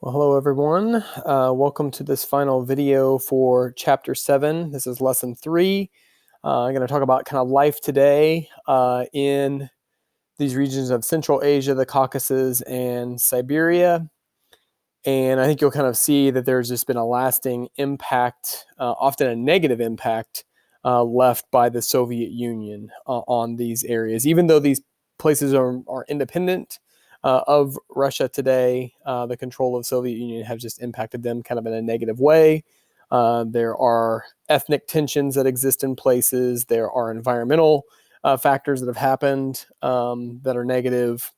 Well, hello everyone. Welcome to this final video for Chapter 7. This is Lesson 3. I'm going to talk about kind of life today in these regions of Central Asia, the Caucasus, and Siberia. And I think you'll kind of see that there's just been a lasting impact, often a negative impact, left by the Soviet Union on these areas. Even though these places are independent of Russia today, the control of the Soviet Union has just impacted them kind of in a negative way. There are ethnic tensions that exist in places. There are environmental factors that have happened that are negative.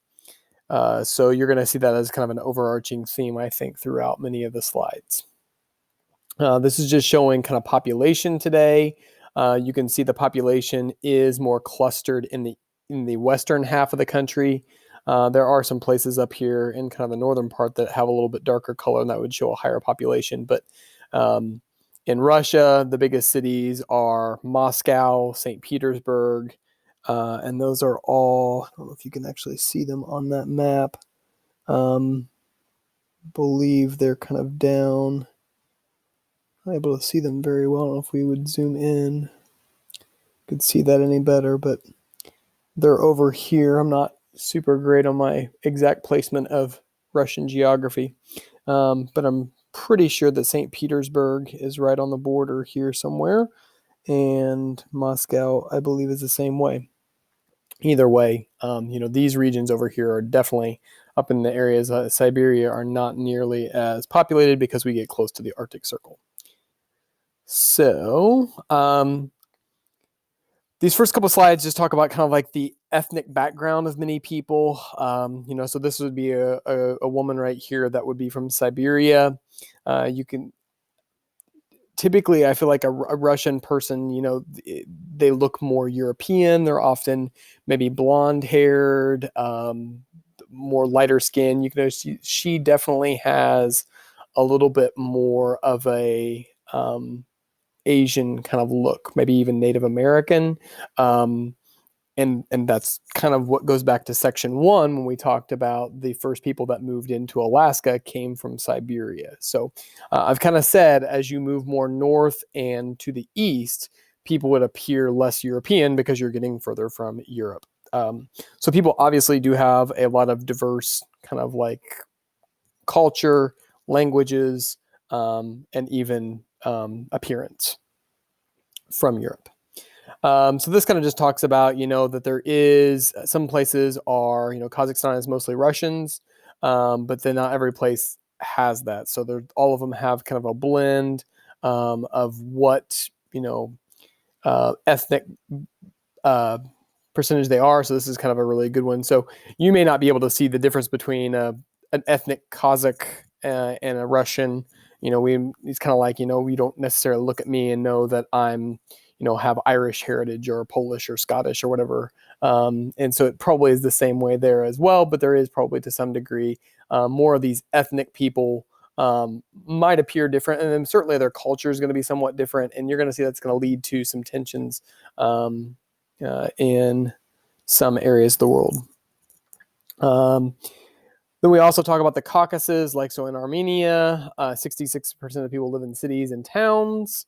So you're going to see that as kind of an overarching theme, I think, throughout many of the slides. This is just showing kind of population today. You can see the population is more clustered in the western half of the country. There are some places up here in kind of the northern part that have a little bit darker color, and that would show a higher population. But in Russia, the biggest cities are Moscow, St. Petersburg, and those are all, I don't know if you can actually see them on that map. Believe they're kind of down. Not able to see them very well. I don't know if we would zoom in. Could see that any better, but they're over here. I'm not super great on my exact placement of Russian geography, but I'm pretty sure that St. Petersburg is right on the border here somewhere, and Moscow, I believe, is the same way. Either way, these regions over here are definitely up in the areas. Siberia are not nearly as populated because we get close to the Arctic Circle. So these first couple slides just talk about kind of like the ethnic background of many people. So this would be a woman right here that would be from Siberia. You can typically, I feel like a Russian person, they look more European. They're often maybe blonde haired, more lighter skin. You can see she definitely has a little bit more of a Asian kind of look, maybe even Native American. And that's kind of what goes back to section 1 when we talked about the first people that moved into Alaska came from Siberia. So I've kind of said as you move more north and to the east, people would appear less European because you're getting further from Europe. So people obviously do have a lot of diverse kind of like culture, languages, and even appearance from Europe. So this kind of just talks about, that there is some places are, Kazakhstan is mostly Russians, but then not every place has that. So all of them have kind of a blend of what, ethnic percentage they are. So this is kind of a really good one. So you may not be able to see the difference between an ethnic Kazakh and a Russian. It's kind of like, we don't necessarily look at me and know that I'm, have Irish heritage or Polish or Scottish or whatever. And so it probably is the same way there as well, but there is probably to some degree more of these ethnic people might appear different, and then certainly their culture is going to be somewhat different, and you're going to see that's going to lead to some tensions in some areas of the world. Then we also talk about the Caucasus, so in Armenia, 66% of people live in cities and towns.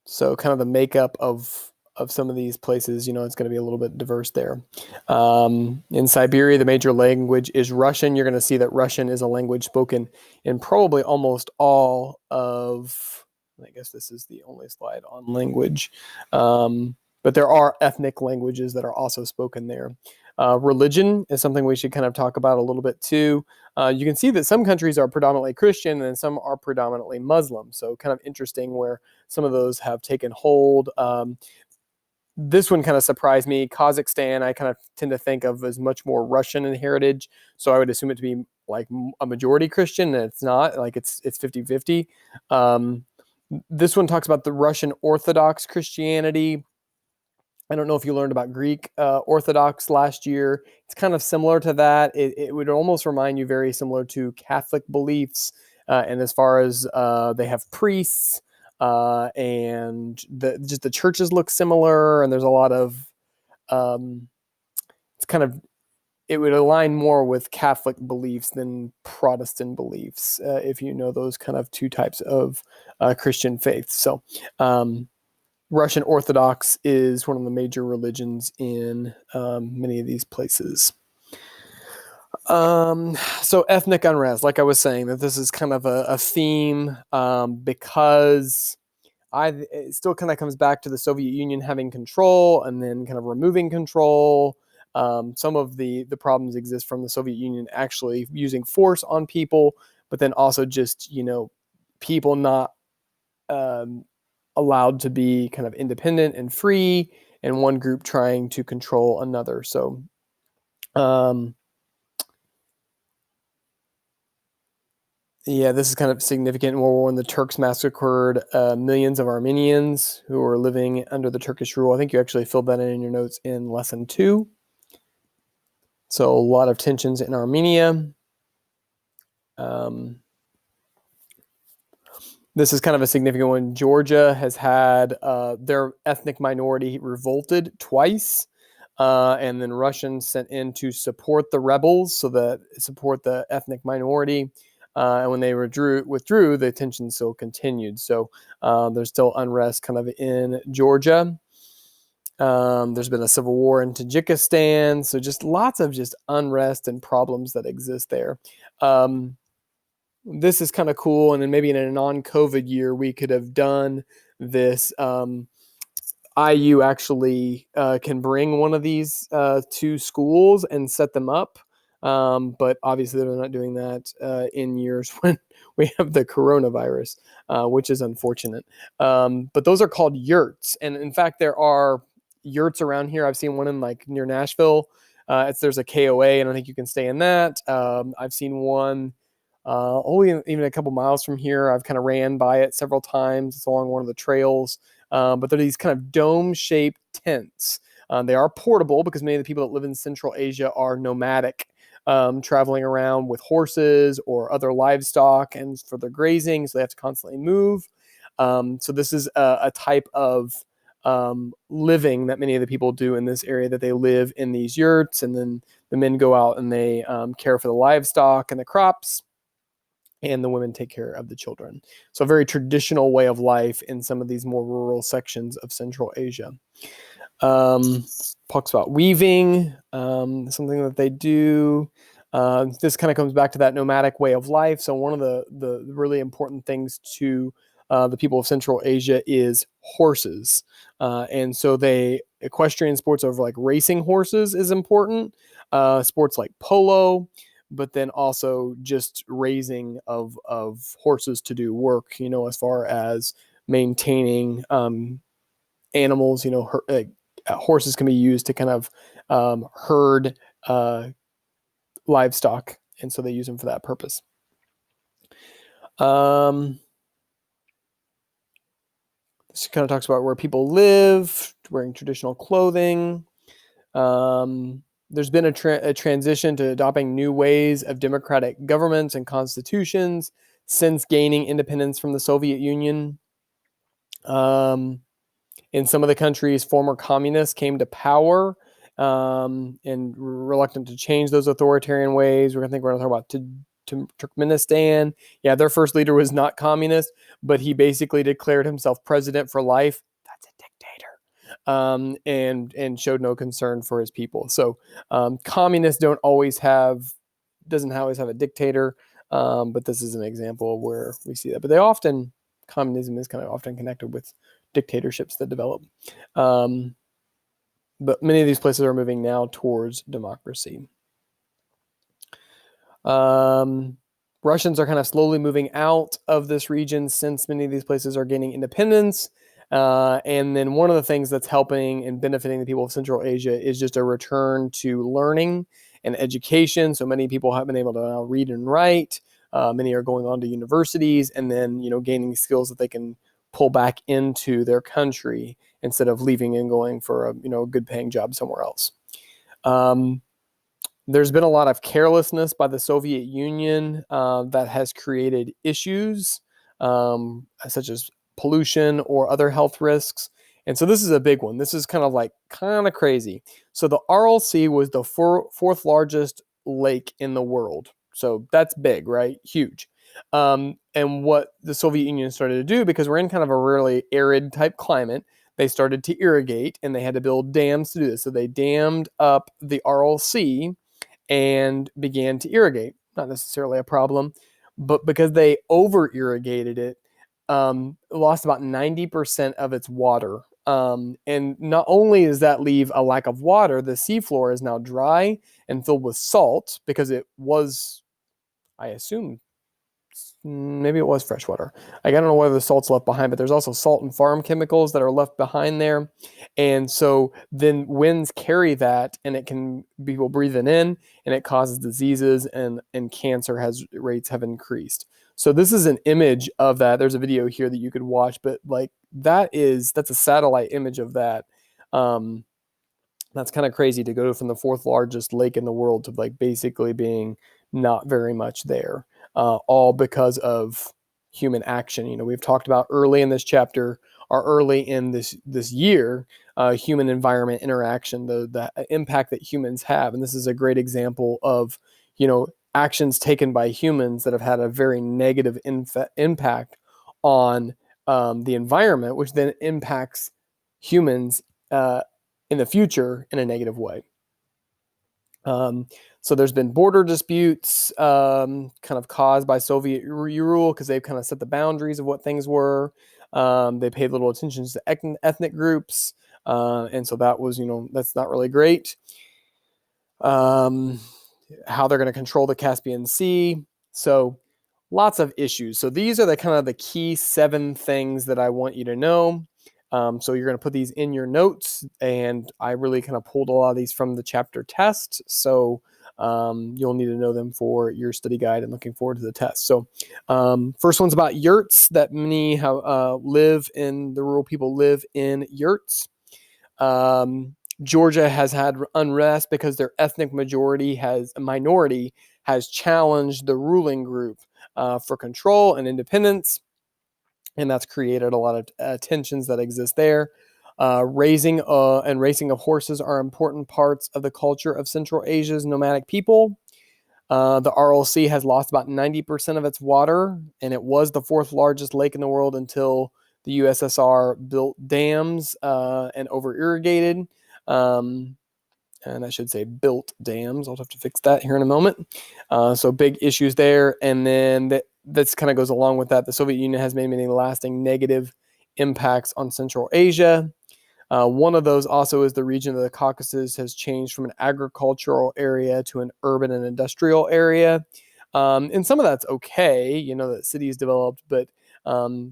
So kind of the makeup of some of these places, it's going to be a little bit diverse there. In Siberia, the major language is Russian. You're going to see that Russian is a language spoken in probably almost all of, I guess this is the only slide on language, but there are ethnic languages that are also spoken there. Religion is something we should kind of talk about a little bit too. You can see that some countries are predominantly Christian and some are predominantly Muslim. So kind of interesting where some of those have taken hold. This one kind of surprised me. Kazakhstan, I kind of tend to think of as much more Russian in heritage. So I would assume it to be like a majority Christian, and it's not. Like it's 50-50. This one talks about the Russian Orthodox Christianity. I don't know if you learned about Greek Orthodox last year. It's kind of similar to that. It would almost remind you very similar to Catholic beliefs. And as far as they have priests and the churches look similar. And there's a lot of, it's kind of it would align more with Catholic beliefs than Protestant beliefs, if you know those kind of two types of Christian faiths. So, Russian Orthodox is one of the major religions in many of these places. So ethnic unrest, like I was saying, that this is kind of a theme because it still kind of comes back to the Soviet Union having control and then kind of removing control. Some of the problems exist from the Soviet Union actually using force on people, but then also just, people not allowed to be kind of independent and free, and one group trying to control another. So, yeah, this is kind of significant. In World War I, the Turks massacred millions of Armenians who were living under the Turkish rule. I think you actually filled that in your notes in lesson 2. So a lot of tensions in Armenia. This is kind of a significant one. Georgia has had their ethnic minority revolted twice, and then Russians sent in to support the rebels, so that support the ethnic minority. And when they withdrew, the tension still continued. So there's still unrest kind of in Georgia. There's been a civil war in Tajikistan. So just lots of just unrest and problems that exist there. This is kind of cool. And then maybe in a non-COVID year, we could have done this. IU actually can bring one of these to schools and set them up. But obviously they're not doing that in years when we have the coronavirus, which is unfortunate. But those are called yurts. And in fact, there are yurts around here. I've seen one in near Nashville. There's a KOA. I don't think you can stay in that. I've seen one even a couple miles from here. I've kind of ran by it several times. It's along one of the trails. But they're these kind of dome-shaped tents. They are portable because many of the people that live in Central Asia are nomadic, traveling around with horses or other livestock and for their grazing, so they have to constantly move. So this is a type of living that many of the people do in this area, that they live in these yurts, and then the men go out and they care for the livestock and the crops, and the women take care of the children. So a very traditional way of life in some of these more rural sections of Central Asia. Talks about weaving, something that they do. This kind of comes back to that nomadic way of life. So one of the really important things to the people of Central Asia is horses. And so equestrian sports over like racing horses is important. Sports like polo, but then also just raising of horses to do work, as far as maintaining animals. Horses can be used to kind of herd livestock, and so they use them for that purpose. This kind of talks about where people live, wearing traditional clothing. There's been a transition to adopting new ways of democratic governments and constitutions since gaining independence from the Soviet Union. In some of the countries, former communists came to power and reluctant to change those authoritarian ways. We're going to talk about Turkmenistan. Yeah, their first leader was not communist, but he basically declared himself president for life. That's a dictator. And showed no concern for his people. So communists doesn't always have a dictator, but this is an example of where we see that. But communism is kind of often connected with dictatorships that develop. But many of these places are moving now towards democracy. Russians are kind of slowly moving out of this region since many of these places are gaining independence. And then one of the things that's helping and benefiting the people of Central Asia is just a return to learning and education. So many people have been able to now read and write. Many are going on to universities and then, gaining skills that they can pull back into their country instead of leaving and going for a good paying job somewhere else. There's been a lot of carelessness by the Soviet Union that has created issues such as pollution or other health risks. And so this is a big one. This is kind of crazy. So the Aral Sea was the fourth largest lake in the world. So that's big, right? Huge. And what the Soviet Union started to do, because we're in kind of a really arid type climate, they started to irrigate, and they had to build dams to do this. So they dammed up the Aral Sea and began to irrigate. Not necessarily a problem, but because they over irrigated it, lost about 90% of its water. And not only does that leave a lack of water, the seafloor is now dry and filled with salt because it was, I assume, maybe it was freshwater. I don't know whether the salt's left behind, but there's also salt and farm chemicals that are left behind there. And so then winds carry that, and it can people breathing in, and it causes diseases, and cancer rates have increased. So this is an image of that. There's a video here that you could watch, but like that's a satellite image of that. That's kind of crazy to go from the fourth largest lake in the world to like basically being not very much there, all because of human action. We've talked about early in this chapter, or early in this year, human environment interaction, the impact that humans have, and this is a great example of actions taken by humans that have had a very negative impact on the environment, which then impacts humans in the future in a negative way. So there's been border disputes kind of caused by Soviet rule because they've kind of set the boundaries of what things were. They paid little attention to ethnic groups. And so that was, that's not really great. How they're going to control the Caspian Sea. So lots of issues. So these are the kind of the key 7 things that I want you to know. So you're going to put these in your notes, and I really kind of pulled a lot of these from the chapter test. So you'll need to know them for your study guide, and looking forward to the test. So first one's about yurts, that many live in, the rural people live in yurts. Georgia has had unrest because their ethnic minority has challenged the ruling group for control and independence, and that's created a lot of tensions that exist there. Raising and racing of horses are important parts of the culture of Central Asia's nomadic people. The Aral Sea has lost about 90% of its water, and it was the 4th largest lake in the world until the USSR built dams and over-irrigated. And I should say built dams. I'll have to fix that here in a moment. So big issues there. And then this kind of goes along with that. The Soviet Union has made many lasting negative impacts on Central Asia. One of those also is the region of the Caucasus has changed from an agricultural area to an urban and industrial area. And some of that's okay, that cities developed, but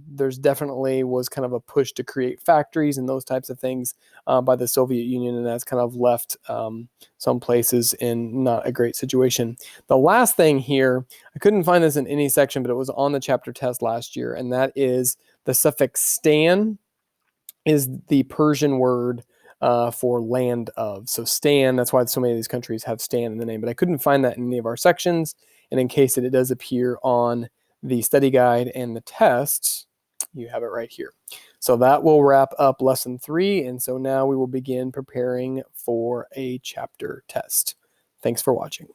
there's definitely was kind of a push to create factories and those types of things by the Soviet Union, and that's kind of left some places in not a great situation. The last thing here, I couldn't find this in any section, but it was on the chapter test last year, and that is the suffix stan is the Persian word for land of. So stan, that's why so many of these countries have stan in the name, but I couldn't find that in any of our sections, and in case it does appear on the study guide and the test, you have it right here. So that will wrap up lesson 3, and so now we will begin preparing for a chapter test. Thanks for watching.